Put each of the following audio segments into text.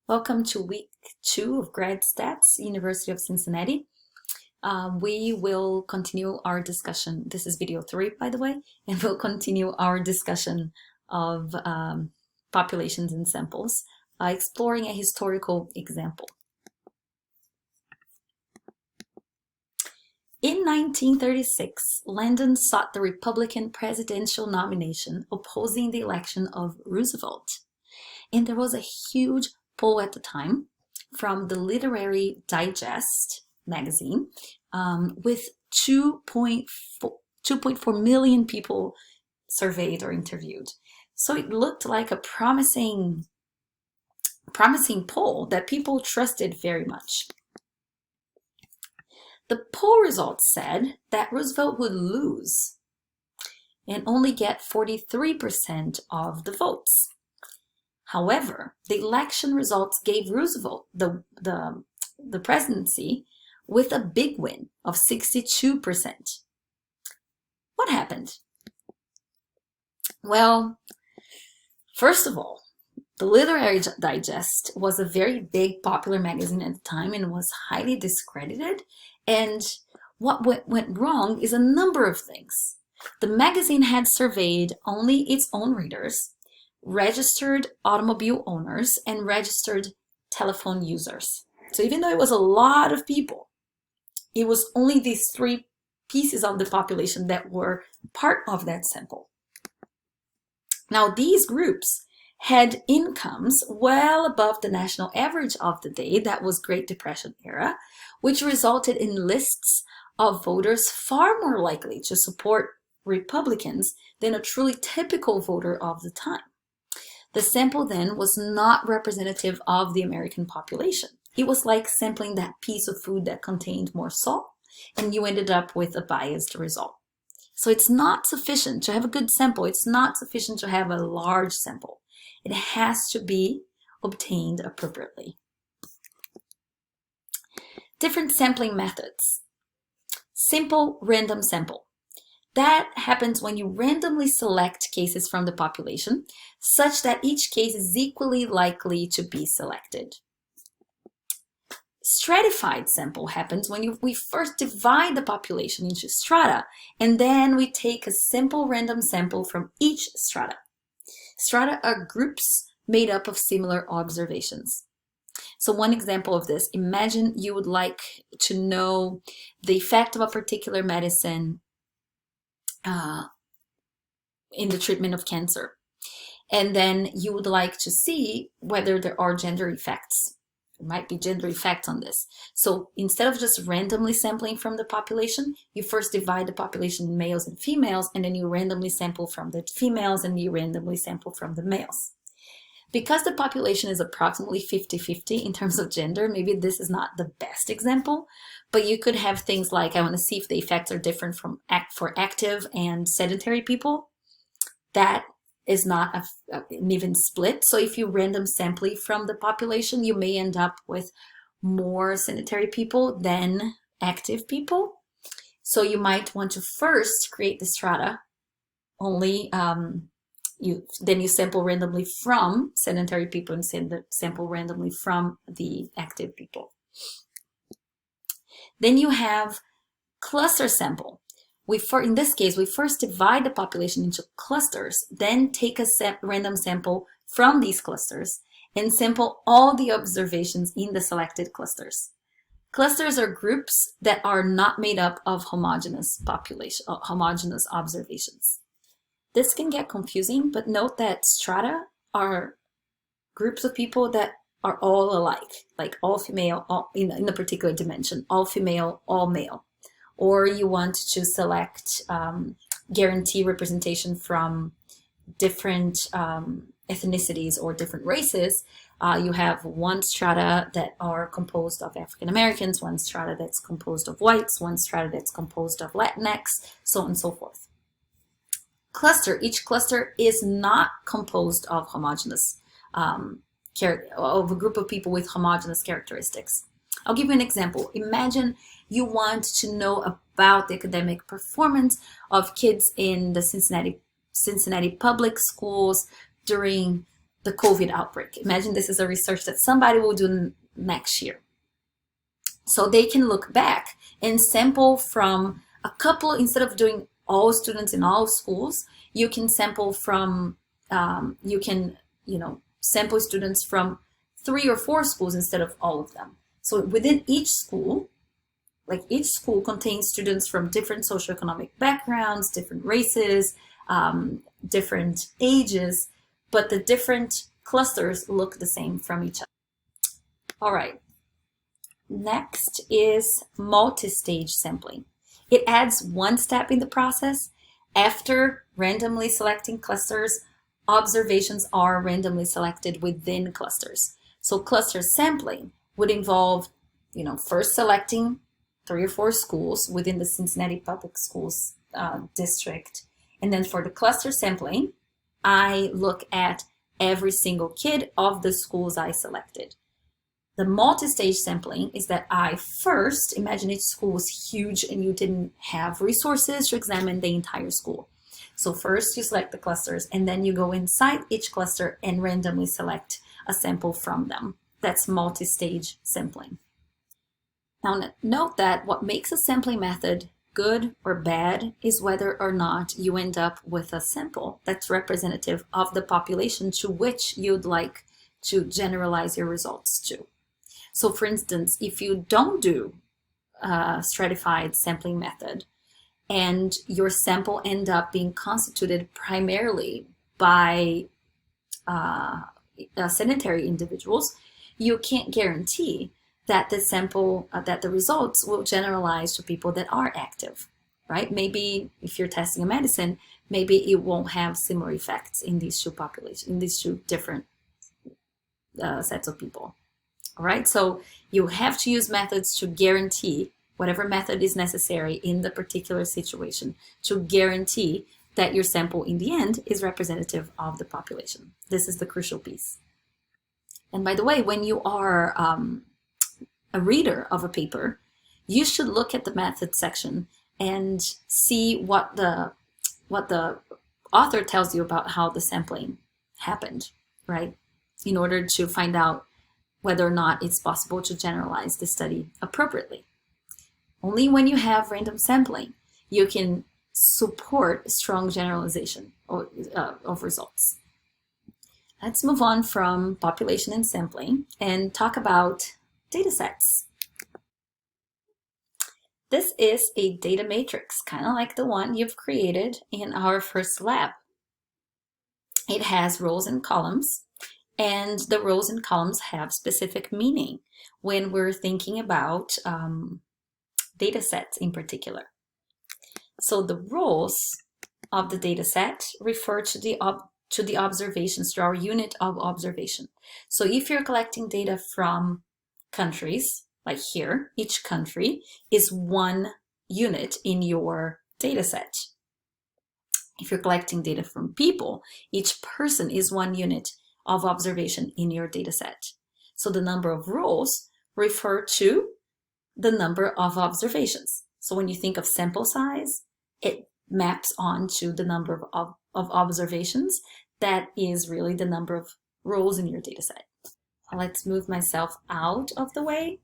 Welcome to week 2 of Grad Stats, University of Cincinnati. We will continue our discussion. This is video 3, by the way, and we'll continue our discussion of populations and samples, exploring a historical example. In 1936, Landon sought the Republican presidential nomination, opposing the election of Roosevelt. And there was a huge poll at the time from the Literary Digest magazine with 2.4 million people surveyed or interviewed. So it looked like a promising poll that people trusted very much. The poll results said that Roosevelt would lose and only get 43% of the votes. However, the election results gave Roosevelt the presidency with a big win of 62%. What happened? Well, first of all, the Literary Digest was a very big, popular magazine at the time and was highly discredited. And what went wrong is a number of things. The magazine had surveyed only its own readers, registered automobile owners, and registered telephone users. So even though it was a lot of people, it was only these 3 pieces of the population that were part of that sample. Now, these groups had incomes well above the national average of the day, that was Great Depression era, which resulted in lists of voters far more likely to support Republicans than a truly typical voter of the time. The sample then was not representative of the American population. It was like sampling that piece of food that contained more salt, and you ended up with a biased result. So it's not sufficient to have a good sample. It's not sufficient to have a large sample. It has to be obtained appropriately. Different sampling methods. Simple random sample. That happens when you randomly select cases from the population, such that each case is equally likely to be selected. Stratified sample happens when we first divide the population into strata, and then we take a simple random sample from each strata. Strata are groups made up of similar observations. So one example of this, imagine you would like to know the effect of a particular medicine in the treatment of cancer. And then you would like to see whether there are gender effects. There might be gender effects on this. So instead of just randomly sampling from the population, you first divide the population in males and females, and then you randomly sample from the females and you randomly sample from the males. Because the population is approximately 50-50 in terms of gender, maybe this is not the best example, but you could have things like, I want to see if the effects are different for active and sedentary people. That is not an even split. So if you random sample from the population, you may end up with more sedentary people than active people. So you might want to first create the strata only then you sample randomly from sedentary people and sample randomly from the active people. Then you have cluster sample. In this case, we first divide the population into clusters, then take a random sample from these clusters and sample all the observations in the selected clusters. Clusters are groups that are not made up of homogeneous observations. This can get confusing, but note that strata are groups of people that are all alike, like all female, all in a particular dimension, all female, all male. Or you want to select, guarantee representation from different ethnicities or different races. You have one strata that are composed of African Americans, one strata that's composed of whites, one strata that's composed of Latinx, so on and so forth. Each cluster is not composed of homogeneous, of a group of people with homogeneous characteristics. I'll give you an example. Imagine you want to know about the academic performance of kids in the Cincinnati public schools during the COVID outbreak. Imagine this is a research that somebody will do next year. So they can look back and sample from a couple, instead of doing all students in all schools, you can sample from, sample students from 3 or 4 schools instead of all of them. So within each school, like each school contains students from different socioeconomic backgrounds, different races, different ages, but the different clusters look the same from each other. All right. Next is multi-stage sampling. It adds one step in the process. After randomly selecting clusters, observations are randomly selected within clusters. So cluster sampling would involve, first selecting 3 or 4 schools within the Cincinnati Public Schools district. And then for the cluster sampling, I look at every single kid of the schools I selected. The multi-stage sampling is that I first, imagine each school was huge and you didn't have resources to examine the entire school. So first you select the clusters and then you go inside each cluster and randomly select a sample from them. That's multi-stage sampling. Now note that what makes a sampling method good or bad is whether or not you end up with a sample that's representative of the population to which you'd like to generalize your results to. So for instance, if you don't do a stratified sampling method and your sample end up being constituted primarily by sedentary individuals, you can't guarantee that the sample, that the results will generalize to people that are active, right? Maybe if you're testing a medicine, maybe it won't have similar effects in these two populations, in these two different sets of people. All right, so you have to use methods to guarantee, whatever method is necessary in the particular situation, to guarantee that your sample in the end is representative of the population. This is the crucial piece. And by the way, when you are a reader of a paper, you should look at the method section and see what the author tells you about how the sampling happened, right? In order to find out whether or not it's possible to generalize the study appropriately. Only when you have random sampling, you can support strong generalization of results. Let's move on from population and sampling and talk about data sets. This is a data matrix, kind of like the one you've created in our first lab. It has rows and columns, and the rows and columns have specific meaning when we're thinking about data sets in particular. So the rows of the data set refer to the observations, to our unit of observation. So if you're collecting data from countries, like here, each country is one unit in your data set. If you're collecting data from people, each person is one unit of observation in your data set. So the number of rows refer to the number of observations. So when you think of sample size, it maps onto the number of observations. That is really the number of rows in your data set. Let's move myself out of the way.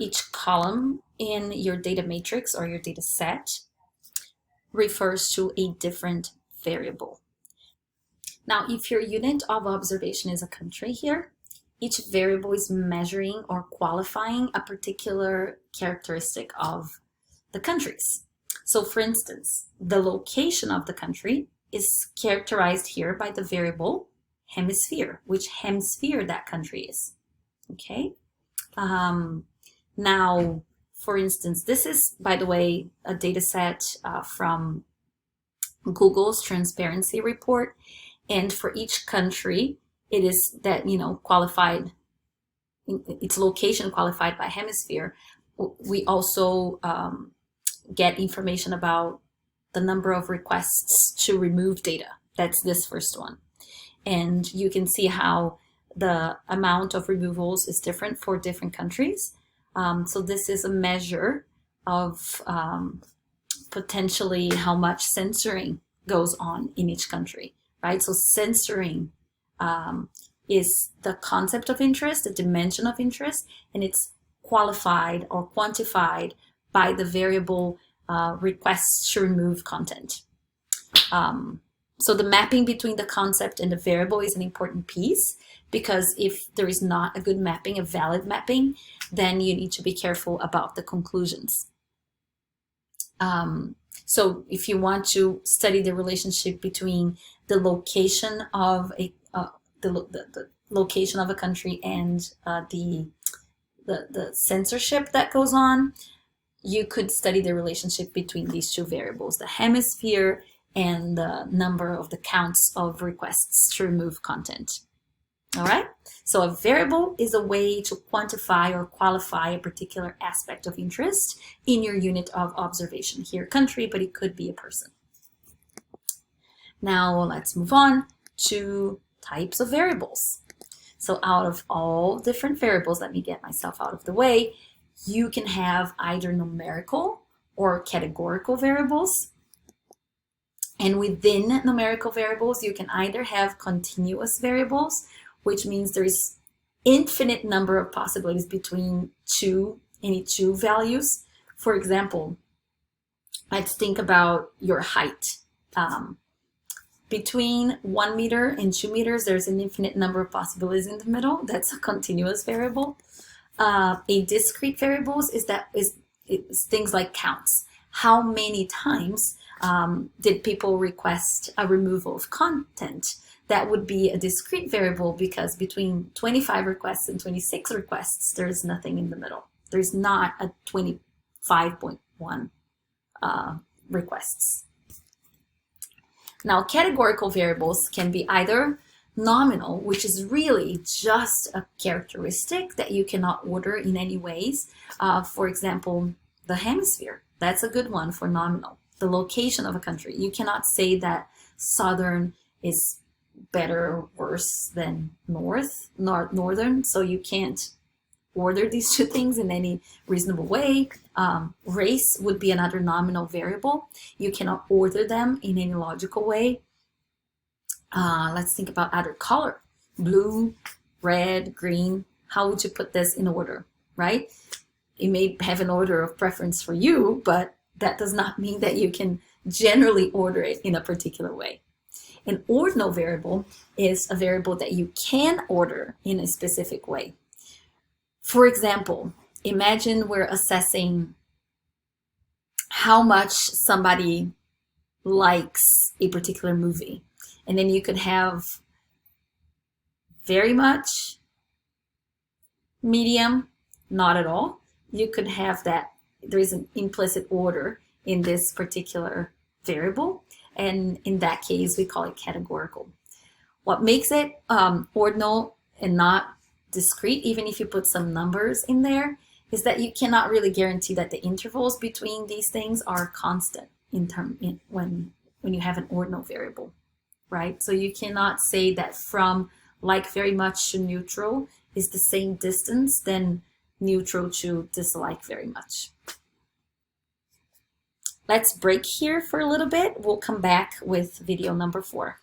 Each column in your data matrix or your data set refers to a different variable. Now, if your unit of observation is a country here, each variable is measuring or qualifying a particular characteristic of the countries. So for instance, the location of the country is characterized here by the variable hemisphere, which hemisphere that country is, okay? Now, for instance, this is, by the way, a data set from Google's transparency report. And for each country, it is that, qualified, its location qualified by hemisphere. We also get information about the number of requests to remove data. That's this first one. And you can see how the amount of removals is different for different countries. So this is a measure of potentially how much censoring goes on in each country, right? So censoring is the concept of interest, the dimension of interest, and it's qualified or quantified by the variable requests to remove content. So the mapping between the concept and the variable is an important piece, because if there is not a good mapping, a valid mapping, then you need to be careful about the conclusions. So if you want to study the relationship between the location of the location of a country and the censorship that goes on, you could study the relationship between these two variables, the hemisphere and the number of the counts of requests to remove content. All right, so a variable is a way to quantify or qualify a particular aspect of interest in your unit of observation. Here, country, but it could be a person. Now let's move on to types of variables. So out of all different variables, let me get myself out of the way, you can have either numerical or categorical variables. And within numerical variables, you can either have continuous variables, which means there is infinite number of possibilities between any two values. For example, let's think about your height. Between 1 meter and 2 meters, there's an infinite number of possibilities in the middle. That's a continuous variable. A discrete variables is things like counts. How many times did people request a removal of content? That would be a discrete variable, because between 25 requests and 26 requests, there's nothing in the middle. There's not a 25.1 requests. Now, categorical variables can be either nominal, which is really just a characteristic that you cannot order in any ways. For example, the hemisphere, that's a good one for nominal. The location of a country, you cannot say that southern is better or worse than northern, so you can't order these two things in any reasonable way. Race would be another nominal variable. You cannot order them in any logical way. Let's think about other color. Blue, red, green. How would you put this in order, right? It may have an order of preference for you, but that does not mean that you can generally order it in a particular way. An ordinal variable is a variable that you can order in a specific way. For example, imagine we're assessing how much somebody likes a particular movie. And then you could have very much, medium, not at all. You could have that there is an implicit order in this particular variable. And in that case, we call it categorical. What makes it ordinal and not discrete, even if you put some numbers in there, is that you cannot really guarantee that the intervals between these things are constant when you have an ordinal variable, right? So you cannot say that from like very much to neutral is the same distance than neutral to dislike very much. Let's break here for a little bit. We'll come back with video number 4.